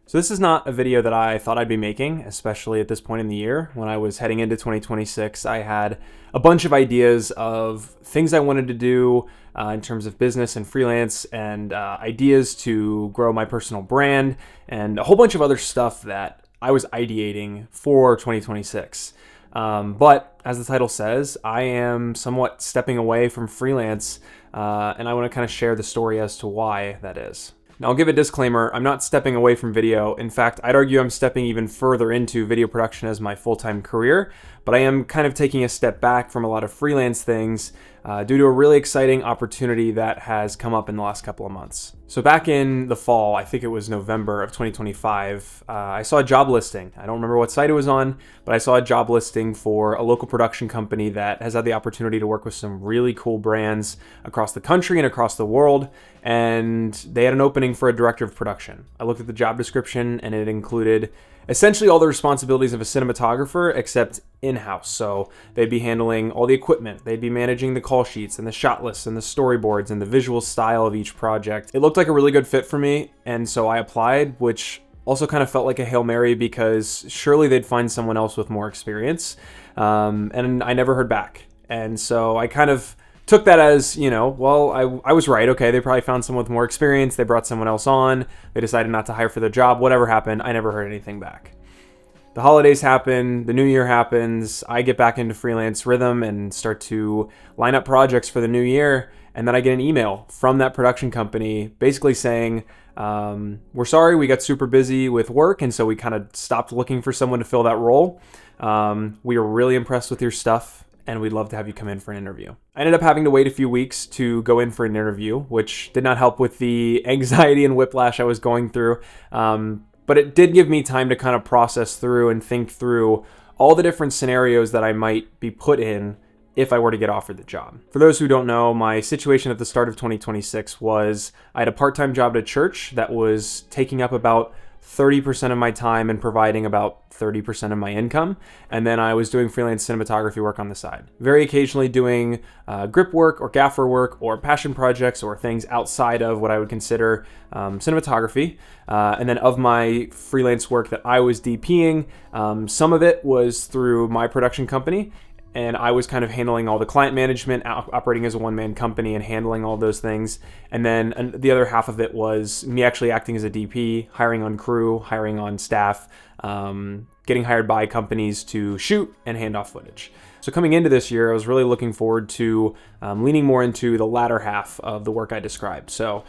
So this is not a video that I thought I'd be making, especially at this point in the year. When I was heading into 2026, I had a bunch of ideas of things I wanted to do in terms of business and freelance, and ideas to grow my personal brand, and a whole bunch of other stuff that I was ideating for 2026. But as the title says, I am somewhat stepping away from freelance, and I want to kind of share the story as to why that is. Now, I'll give a disclaimer, I'm not stepping away from video. In fact, I'd argue I'm stepping even further into video production as my full-time career, but I am kind of taking a step back from a lot of freelance things due to a really exciting opportunity that has come up in the last couple of months. So back in the fall, I think it was November of 2025, I saw a job listing. I don't remember what site it was on, but I saw a job listing for a local production company that has had the opportunity to work with some really cool brands across the country and across the world, and they had an opening for a director of production. I looked at the job description and it included essentially all the responsibilities of a cinematographer except in-house. So they'd be handling all the equipment, they'd be managing the call sheets and the shot lists and the storyboards and the visual style of each project. It looked like a really good fit for me, and so I applied, which also kind of felt like a Hail Mary because surely they'd find someone else with more experience. And I never heard back. And so I kind of took that as, well, I was right. Okay, they probably found someone with more experience. They brought someone else on. They decided not to hire for the job. Whatever happened, I never heard anything back. The holidays happen. The new year happens. I get back into freelance rhythm and start to line up projects for the new year. And then I get an email from that production company basically saying, we're sorry, we got super busy with work, and so we kind of stopped looking for someone to fill that role. We are really impressed with your stuff, and we'd love to have you come in for an interview. I ended up having to wait a few weeks to go in for an interview, which did not help with the anxiety and whiplash I was going through. But it did give me time to kind of process through and think through all the different scenarios that I might be put in if I were to get offered the job. For those who don't know, my situation at the start of 2026 was I had a part-time job at a church that was taking up about 30% of my time and providing about 30% of my income. And then I was doing freelance cinematography work on the side. Very occasionally doing grip work or gaffer work or passion projects or things outside of what I would consider cinematography. And then of my freelance work that I was DPing, some of it was through my production company, and I was kind of handling all the client management, operating as a one-man company and handling all those things. And then the other half of it was me actually acting as a DP, hiring on crew, hiring on staff, getting hired by companies to shoot and hand off footage. So coming into this year, I was really looking forward to leaning more into the latter half of the work I described. So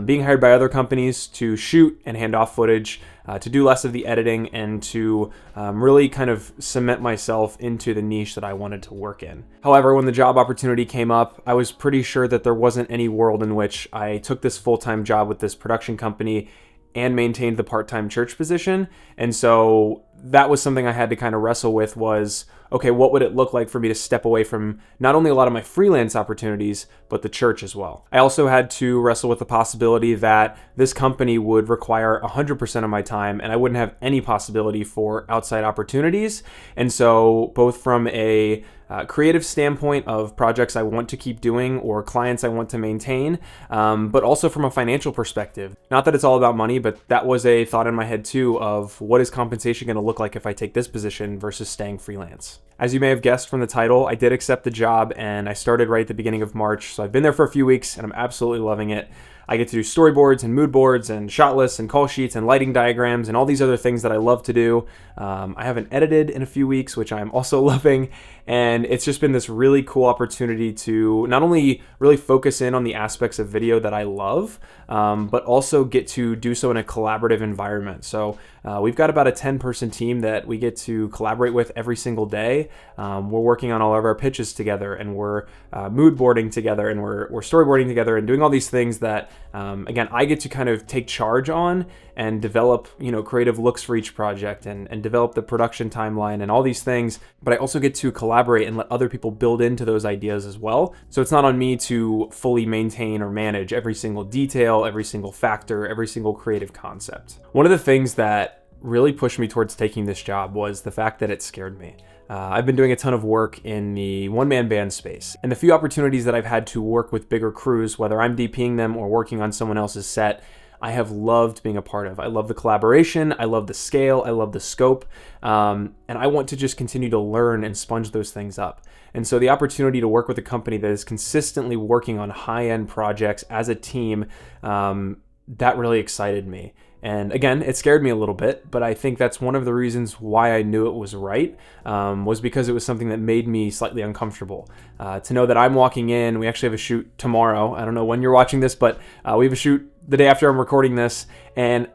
being hired by other companies to shoot and hand off footage, to do less of the editing, and to really kind of cement myself into the niche that I wanted to work in. However, when the job opportunity came up, I was pretty sure that there wasn't any world in which I took this full-time job with this production company and maintained the part-time church position. And so that was something I had to kind of wrestle with was, okay, what would it look like for me to step away from not only a lot of my freelance opportunities, but the church as well? I also had to wrestle with the possibility that this company would require 100% of my time and I wouldn't have any possibility for outside opportunities. And so both from a creative standpoint of projects I want to keep doing or clients I want to maintain, but also from a financial perspective. Not that it's all about money, but that was a thought in my head too of what is compensation going to look like if I take this position versus staying freelance. As you may have guessed from the title, I did accept the job and I started right at the beginning of March. So I've been there for a few weeks and I'm absolutely loving it. I get to do storyboards and mood boards and shot lists and call sheets and lighting diagrams and all these other things that I love to do. I haven't edited in a few weeks, which I'm also loving. And it's just been this really cool opportunity to not only really focus in on the aspects of video that I love, but also get to do so in a collaborative environment. So we've got about a 10-person team that we get to collaborate with every single day. We're working on all of our pitches together, and we're mood boarding together, and we're storyboarding together, and doing all these things that, again, I get to kind of take charge on and develop, creative looks for each project and develop the production timeline and all these things. But I also get to collaborate and let other people build into those ideas as well. So it's not on me to fully maintain or manage every single detail, every single factor, every single creative concept. One of the things that really pushed me towards taking this job was the fact that it scared me. I've been doing a ton of work in the one-man band space, and the few opportunities that I've had to work with bigger crews, whether I'm DPing them or working on someone else's set, I have loved being a part of. I love the collaboration, I love the scale, I love the scope, and I want to just continue to learn and sponge those things up. And so the opportunity to work with a company that is consistently working on high-end projects as a team, that really excited me. And again, it scared me a little bit, but I think that's one of the reasons why I knew it was right, was because it was something that made me slightly uncomfortable. To know that I'm walking in, we actually have a shoot tomorrow. I don't know when you're watching this, but we have a shoot the day after I'm recording this, and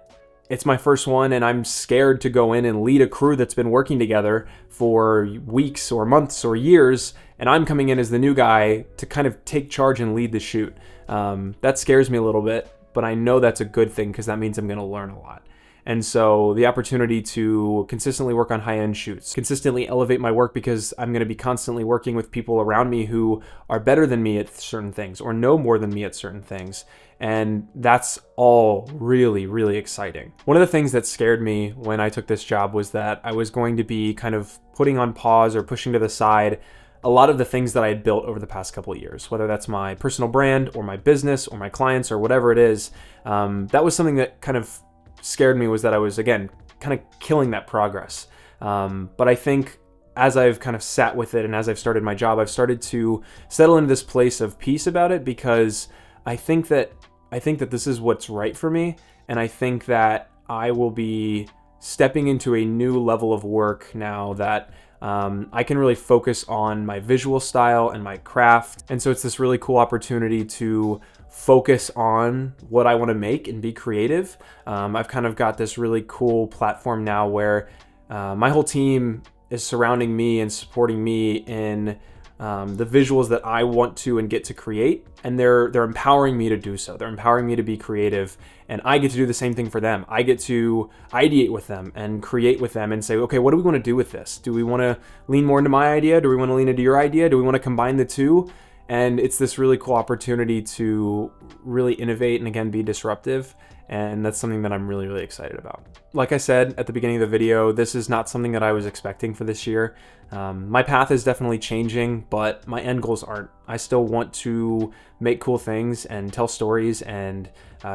it's my first one, and I'm scared to go in and lead a crew that's been working together for weeks or months or years, and I'm coming in as the new guy to kind of take charge and lead the shoot. That scares me a little bit, but I know that's a good thing because that means I'm going to learn a lot. And so the opportunity to consistently work on high-end shoots, consistently elevate my work because I'm going to be constantly working with people around me who are better than me at certain things or know more than me at certain things. And that's all really, really exciting. One of the things that scared me when I took this job was that I was going to be kind of putting on pause or pushing to the side a lot of the things that I had built over the past couple of years, whether that's my personal brand or my business or my clients or whatever it is. That was something that kind of scared me, was that I was, again, kind of killing that progress. But I think as I've kind of sat with it and as I've started my job, I've started to settle into this place of peace about it, because I think that this is what's right for me. And I think that I will be stepping into a new level of work now that I can really focus on my visual style and my craft. And so it's this really cool opportunity to focus on what I want to make and be creative. I've kind of got this really cool platform now where my whole team is surrounding me and supporting me in the visuals that I want to and get to create, and they're empowering me to do so. They're empowering me to be creative, and I get to do the same thing for them. I get to ideate with them and create with them and say, okay, what do we want to do with this? Do we want to lean more into my idea? Do we want to lean into your idea? Do we want to combine the two? And it's this really cool opportunity to really innovate and, again, be disruptive. And that's something that I'm really, really excited about. Like I said at the beginning of the video, this is not something that I was expecting for this year. My path is definitely changing, but my end goals aren't. I still want to make cool things and tell stories and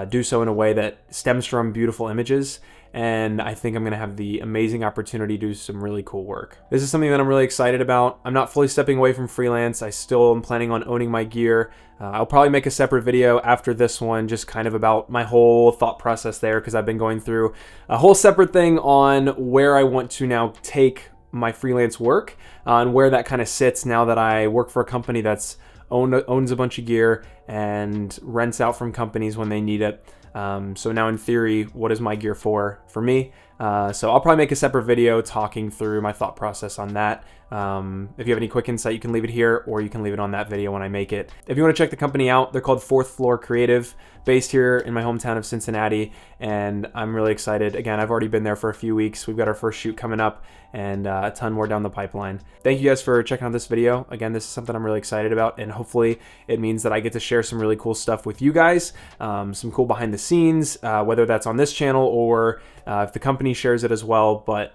do so in a way that stems from beautiful images. And I think I'm going to have the amazing opportunity to do some really cool work. This is something that I'm really excited about. I'm not fully stepping away from freelance. I still am planning on owning my gear. I'll probably make a separate video after this one, just kind of about my whole thought process there, because I've been going through a whole separate thing on where I want to now take my freelance work, and where that kind of sits now that I work for a company that's owns a bunch of gear and rents out from companies when they need it. So now in theory, what is my gear for me? So I'll probably make a separate video talking through my thought process on that. If you have any quick insight, you can leave it here, or you can leave it on that video when I make it. If you want to check the company out, they're called Fourth Floor Creative, based here in my hometown of Cincinnati, and I'm really excited. Again, I've already been there for a few weeks. We've got our first shoot coming up, and a ton more down the pipeline. Thank you guys for checking out this video. Again, this is something I'm really excited about, and hopefully it means that I get to share some really cool stuff with you guys, some cool behind the scenes, whether that's on this channel or if the company shares it as well. But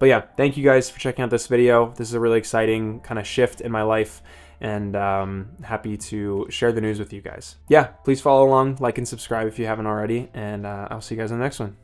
yeah, thank you guys for checking out this video. This is a really exciting kind of shift in my life, and happy to share the news with you guys. Yeah, please follow along, like and subscribe if you haven't already, and I'll see you guys in the next one.